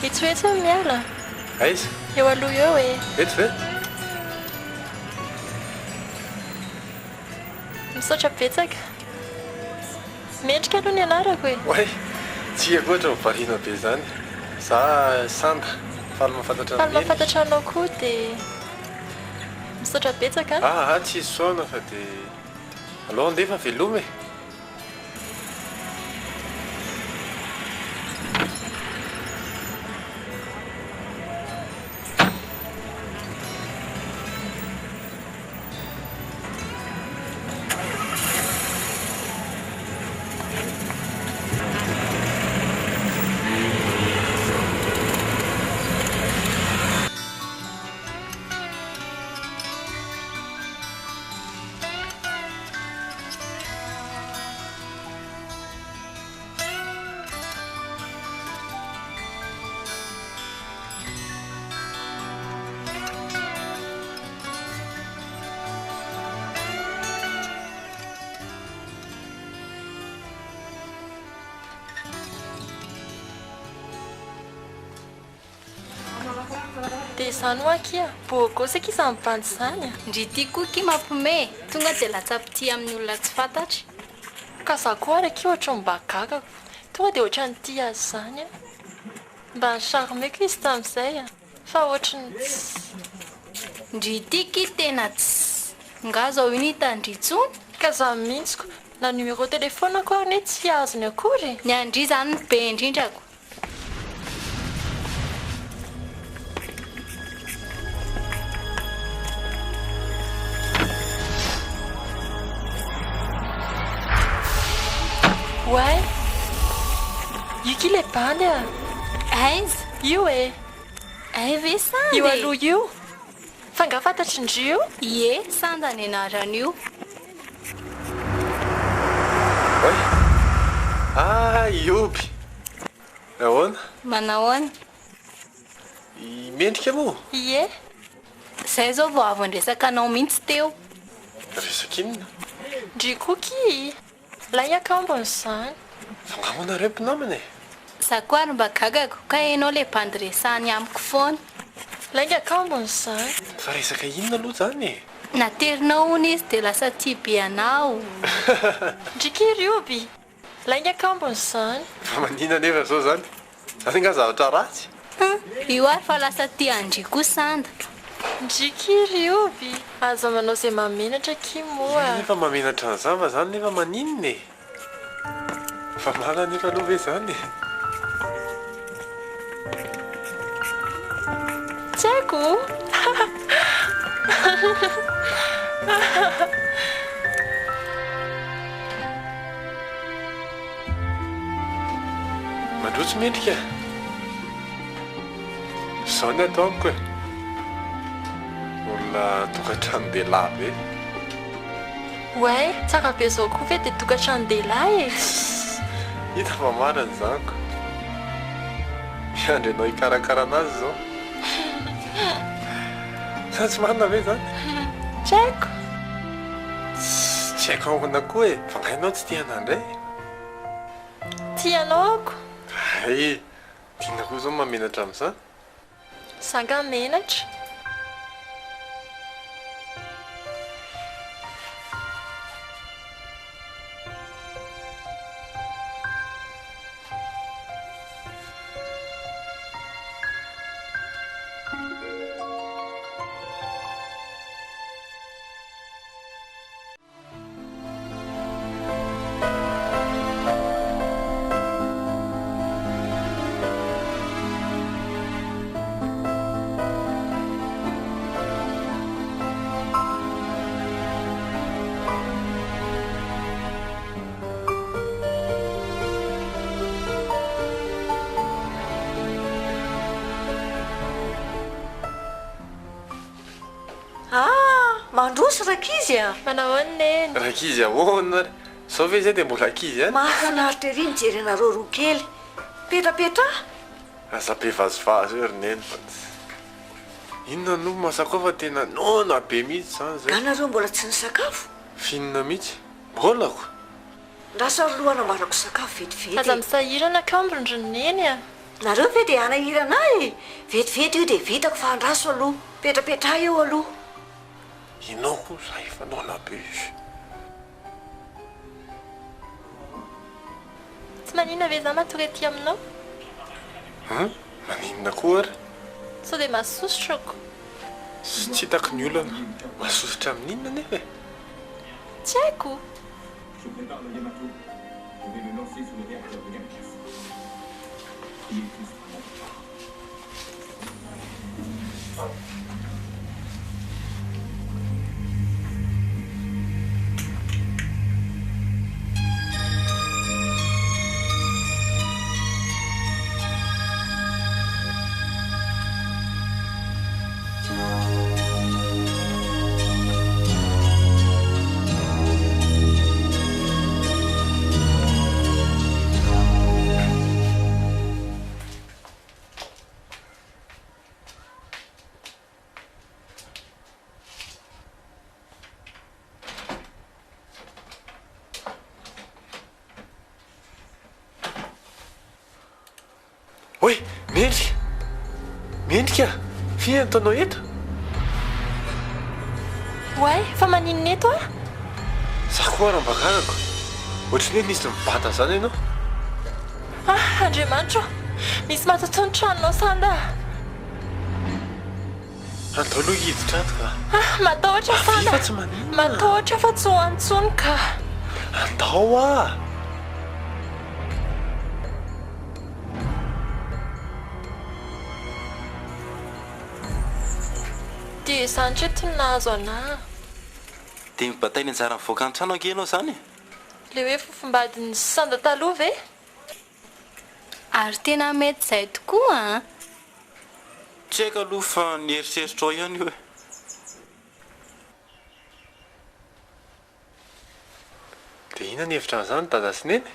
itsoetsy miala aiza eo aloha eo e eto ve misaotra betsaka mendrika aloha ny anarako e oay tsy eko ohatra mivarina be zany za sanda faly mahafantatra faly mahafantatra anao koa dia misaotra betsaka tsy izy soana fa dia aloha andefa veloma e dia izany ho akia boagosaka izy ambandy zany a ndry ty koa ki mampome tonga dia latsapity amin'ny olona tsy fantatry ka za koa ary aki ohatra mba gagako tonga dia ohatra ny ty azy zany a mba ny charmeko izy tamin'izay a fa ohatra ny ndry ty tena tsy nga zao iny hitandritsony ka za mihitsiko na numéro téléphone ako ary ny tsy azony akory ny andry zany ny be indrindrako Ndriky le bandy a. Aiza? Io e. Ay ve sandy? Io aloha io. Fangafantatry indrio. Ie, sanda ny anaran'io. Ioby ahoana Manahoana? mendrika moa Ie. Zay zao vao avy andresaka anao mihitsy teo. resaka inona Ndrikoky. Lay akambony izany. fangamonareo mpinamana e Za koa ary mba gagako ka hainao le bandy resahany amiko foana. Lay akambony izany. fa resaka inona aloha zany e Naterinao hony izy dia lasa tia be anao. Ndriky rioby. Lay akambony izany. fa manina nefa zao zany zany nga zavatra ratsy Io ary fa lasa tia andry koa sanda. Ndriky rioby. Aza manao izay mamenatra kimoa. nefa mamenatra ny zava zany nefa maninona e fa mala nefa aloha ve zany Tsy haiko. mandrotsy mendrika zao ny atao amiko e olona tokantrano-dehilahy ve Ouais, tsara be zao koa ve dia tokantrano-dehilahy e. hita fa mariny zaniko miandry anao hikarakara anazy zao sa tsy marina ve zany Tsy haiko. tsy haiko ahoana koa e fa ngainao tsy tianandray Tianao ako. ay tiana koa zao mamenatra amin'izany Zanga menatra. Mandroso rakizy a Manahoana neny. rakizy ahoana ry sao ve zay dia mbola akizy any mahafinaritra ery mijery anareo roa kely petrapetra asa be vazovazo eo ry neny fa inona no masako fa tena nona be mihitsy zany zay anareo mbola tsy nisakafo finina mihitsy mbolako ndasarolohana marako sakafo vetivety Aza misahirana akambony ry neny a. nareo ve dia anahirana e vetivety io dia vitako fa andraso aloha petrapetra eo aloha inao koa za efa nona be izy Tsy maninona ve za matory aty aminao. maninona koa ary Sao dia masosotrako. sy tsy hitako ny olana masosotra amin'inona nefa e Tsy haiko. Oi, mendrika mendrika fiana ataonao eto Ouais, fa maninona eto a. za koa raha mbakagako ohatrany hoe nisy mibata zany ianao Andriamanitra, misy matotoa ny tranonao sanda. andao aloha hiditra ato ka Matahotra sanda. fa tsy maninona Matahotra fa tsy ho antsony ka. andao a Dia izany treto ny nahazo anahy. dia mibatainy anjara mivoaka ny trano anke ianao zany Le hoe fofombadin'ny sanda taloha ve? ary tena mety izay tokoa a tsy haiko aloha fa nieritreritra ao ihany io e dia ina ny hevitra n'izany dada sy neny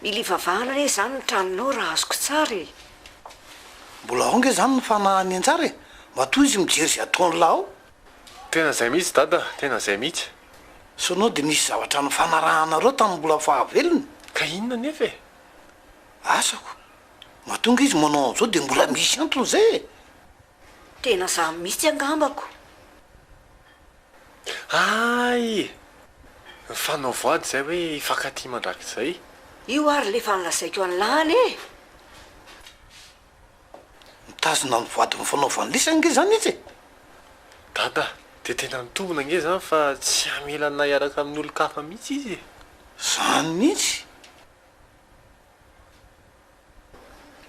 mila ivavahana re izany ny tranonao raha azoko tsara e mbola aonge zany ny fanahany anjara e matoa izy mijery zay ataony lahy ao tena izay mihitsy dada tena izay mihitsy sonao dia nisy zavatra ny fanarahanareo tamin'ny mbola fahavelony ka inona nefa e asako mahatonga izy manao an'izao dia mbola misy antony zay e tena za mihitsy angambako ay fanao voady zay hoe hifankaty mandrakizay io ary le fa nilazaiko an'lany e mitazona ny voady ny fanaovany lisange zany izy e dada dia tena mitombona nge zany fa tsy amelana iaraka amin'ny olo-kafa mihitsy izy zany mihitsy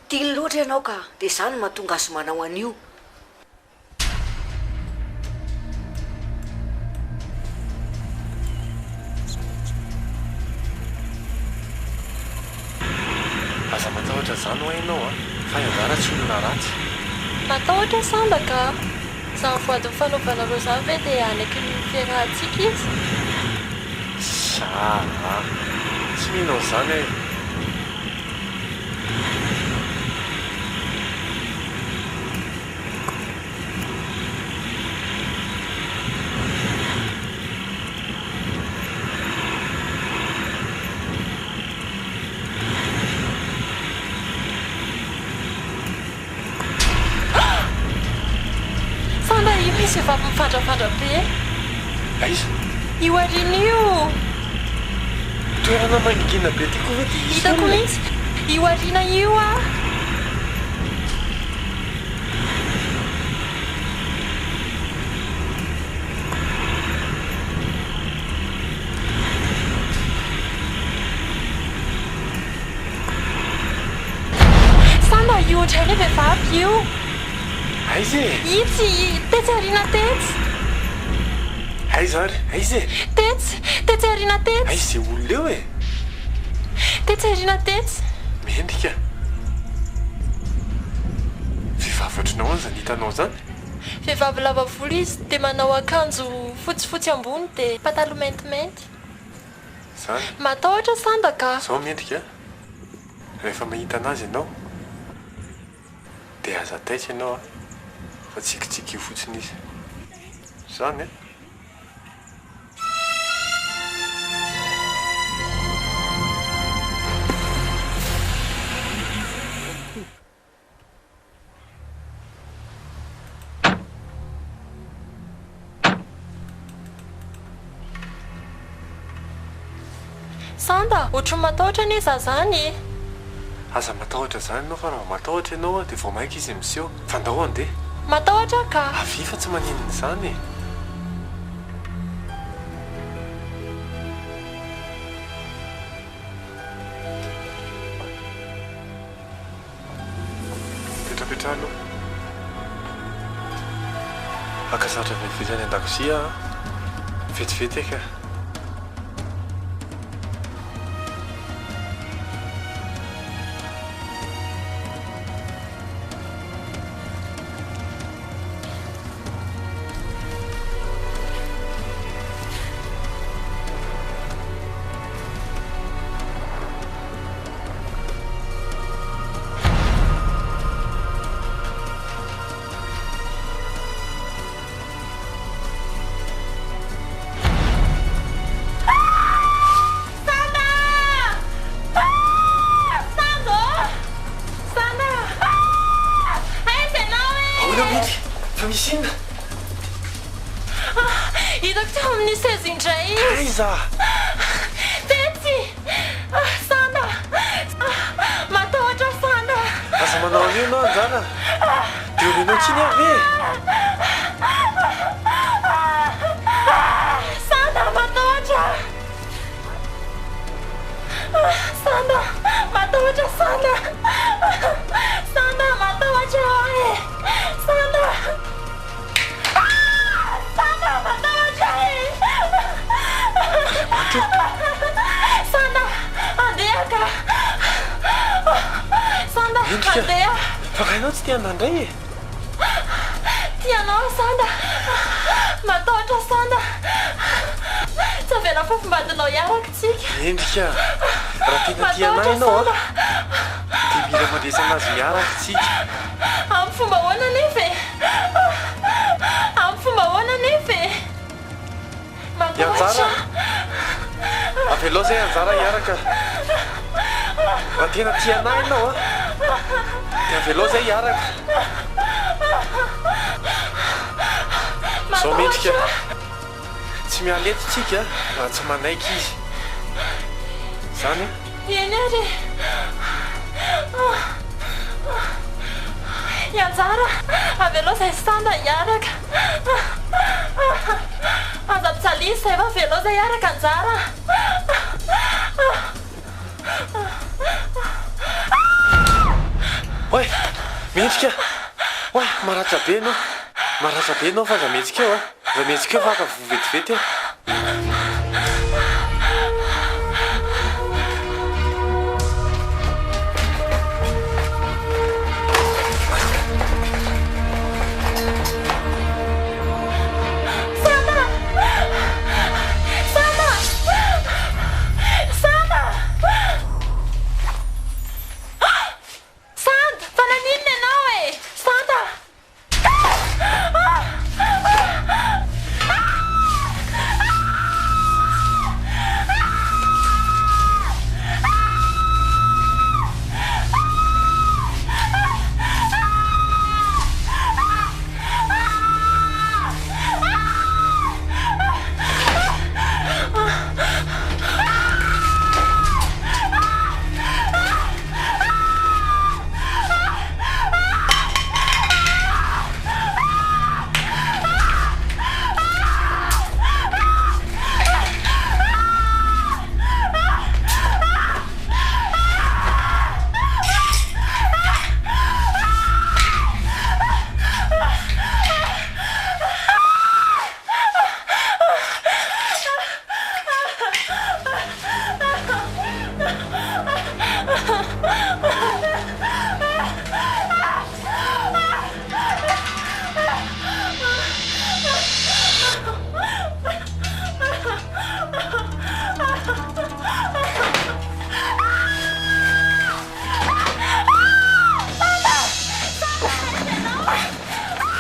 tiany loatra ianao ka dia zany mahatonga azy manao an'io aza matahotra zany ho hainao a fa ianjara tsy olona ratsy matahotra sambaka zany voady ny fanaovanareo zany ve dia anaky ny fiarahantsika izy saa tsy mihinao zany e misy efa mifandrafandra be aiza io arina io toerana mangigina be tiako ve dia hitako mihitsy io arina io a samba io ohatrany hoe vehivavy io aiza e itsy tetsy arina tetsy aiza ary aiza e tetsy arina tetsy aiza olona eo e tetsy arina tetsy mendrika vehivavy ohatranao any zany hitanao zany vehivavy lava volo izy dia manao akanjo fotsifotsy ambony dia patalo maintimainty zany matahotra sandaka zao mendrika rehefa mahita anazy ianao dia aza taitra ianao a fa tsikitsiky io fotsiny izy zany e sanda ohatry matahotra ny iza zany aza matahotra zany ianao fa raha matahotra ianao a dia vao maika izy miseho fandao andeha matahotra ka avy fa tsy maninony zany e petrapetra aloha akasatra vetivety any an-dakozia vetivety eka hitako ty amin'ny seza indray aiza tetsy sanda matahotra sanda aza manao an'io ianao anjana dia omenao tsiny avy e sanda matahotra sanda matahotra sanda sanda matahotra e sanda Sanda, andehaka. Mandeha. Fa kainao tsy tia andandray e. Tianao Sanda. Matahotra Sanda. Tsy avela fofombadinao hiaraka tsika. Endrika. Raha tena tianay ianao dia mila mandresa anazy miaraka tsika. Amin'ny fomba ahoana nefa e? Amin'ny fomba ahoana nefa e? Anjara. Avelao zay Anjara hiaraka. Raha tena tianay ianao dia avelao zay hiaraka. Zao mendrika. Tsy mialety tsika raha tsy manaiky izy. Zany Eny ary. Anjara, avelao zay Sanda hiaraka. Aza pitsalisy zay fa avelao zay hiaraka Anjara. Oe, mendrika. Oe, maratra be anao. Maratra be anao fa aza mihetsika eo Aza mihetsika eo fa ka vovetivety eo.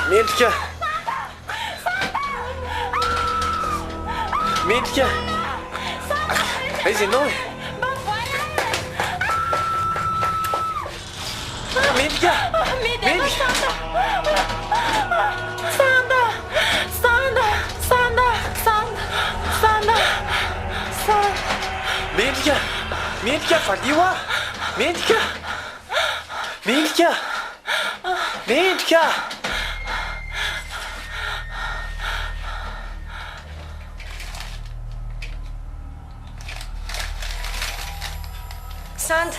Mendrika. Mendrika. Aiza ianao e? Mendrika. Mendrika. Sanda. Sanda. Sanda. Sanda. Sanda. Sanda. Mendrika. Mendrika valio ah. Mendrika. Mendrika. Mendrika. Sanda.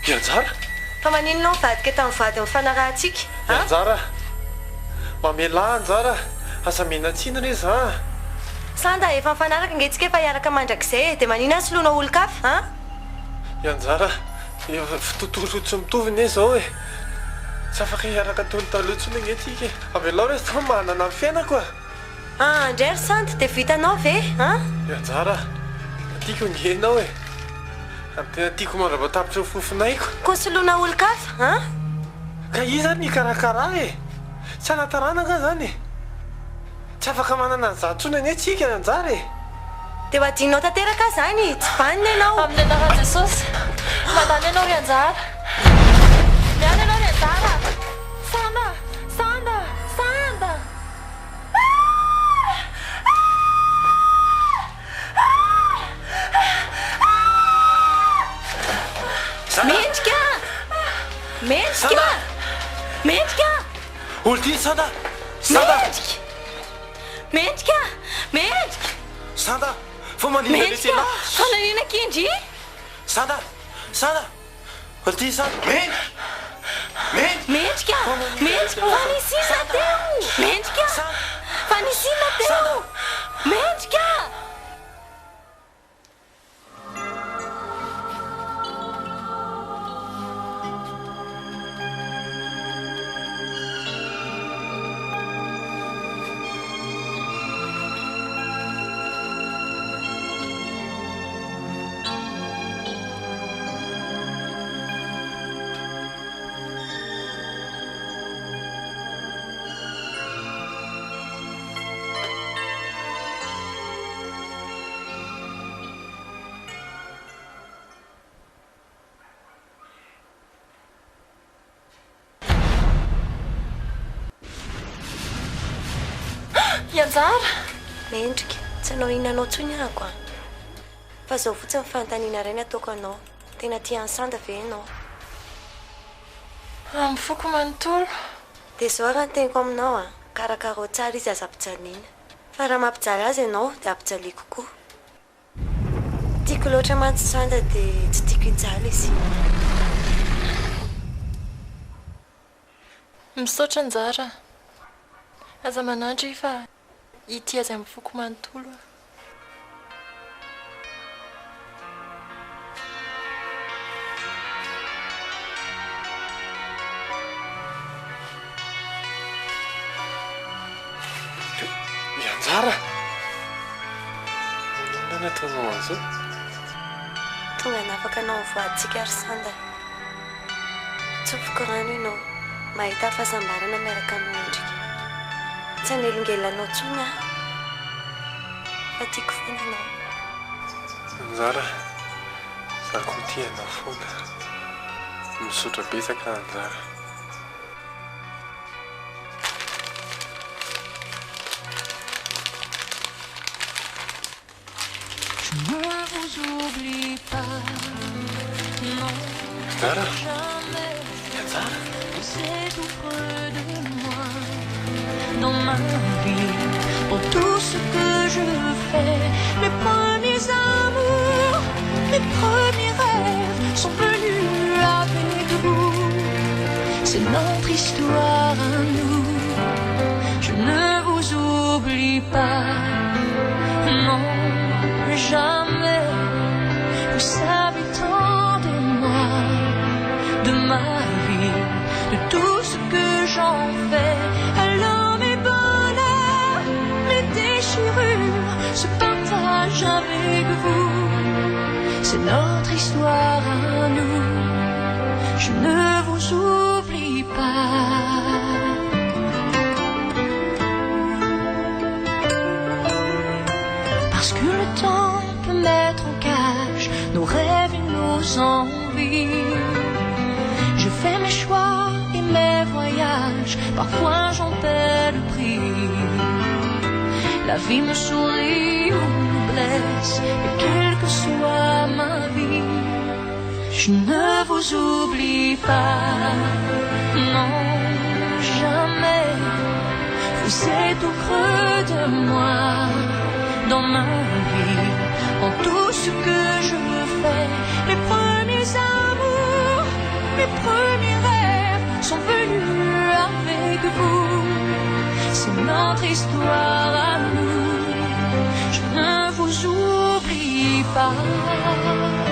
Anjara. Fa maninona mivadika tamin'ny vady amin'ny fanarahantsika? Anjara. Mamela Anjara. Asa menatsiana re za. Sanda, efa mifanaraka angetsika efa hiaraka mandrakizay dia maninona soloana olon-kafa, Anjara. Fitotoro tsy mitovy ne zao e. Tsy afaka hiaraka tolo taloha tsony angetika. Avelao re sa manana fiainako a. Indray ry Sanda, dia vitanao ve? Anjara. Tiako ngenao e. Tena tiako mandrabatapitra ny fofonaiko. Koa soloana olon-kafa, Ka i zany ikarakara e. Tsy anatarana ka zany. Tsy afaka manana an'izany tsony ane tsika Anjara e. Dia ho adinao tanteraka zany, tsy banina ianao. Amin'ny anaran'i Jesosy, mandany ianao ry Anjara. Miala ianao ry Anjara. Sanda. Sanda. Sanda. Mendrika. Mendrika. Mendrika. Olty Sanda. Sanda. Mendrika. Mendrika. Sanda. Fa manina le tena. Fanariana kindry. Sanda. Sanda. Olty Sanda. Mendrika. Mendrika. Fanisina teo. Mendrika. Fanisina teo. Mendrika. ianjara mendrika tsy anao inanao tsony ako a fa zao fotsiny nyfantaniana ray ny ataoko anao tena tia ansanda ve anao amin'ny foko manontolo dia zao raha nyteniko aminao a karakara tsara izy aza ampijaliana fa raha mampijaly azy ianao dia ampijaliako koa tiako loatra mantsy sanda dia tsy tiako hijaly izy misaotra anjara aza manandry fa ity azy amin'ny foko manontolo a Ianjara inona nataonao an'izao tonga nafaka anao mivoaditsika ary sanda tsofoko rano ianao mahita fahasambarana miaraka amin'ny endrika tsy hanelongelanao tsony a fa tiako foana anao Anjara za koa tia anao foana misaotra betsaka Anjara Je ne vous oublie pas, non, Anjara jamais. Anjara C'est tout près de moi, dans ma vie, pour tout ce que je fais. Mes premiers amours, mes premiers rêves sont venus avec vous. C'est notre histoire à nous. Je ne vous oublie pas, non, jamais. Vous savez tant de moi, de ma vie, de tout ce que j'en fais. Alors mes bonheurs, mes déchirures se partagent avec vous. C'est notre histoire à nous. Je ne vous oublie pas. Parce que le temps peut mettre en cage nos rêves et nos envies. Je fais mes choix et mes voyages, parfois j'en paie le prix. La vie me sourit ou me blesse, et quelle que soit ma vie, je ne vous oublie pas, non, jamais. Vous êtes au creux de moi, dans ma vie, en tout ce que je fais. Les premiers amours, mes premiers rêves sont venus avec vous. C'est notre histoire à nous. Je ne vous oublie pas.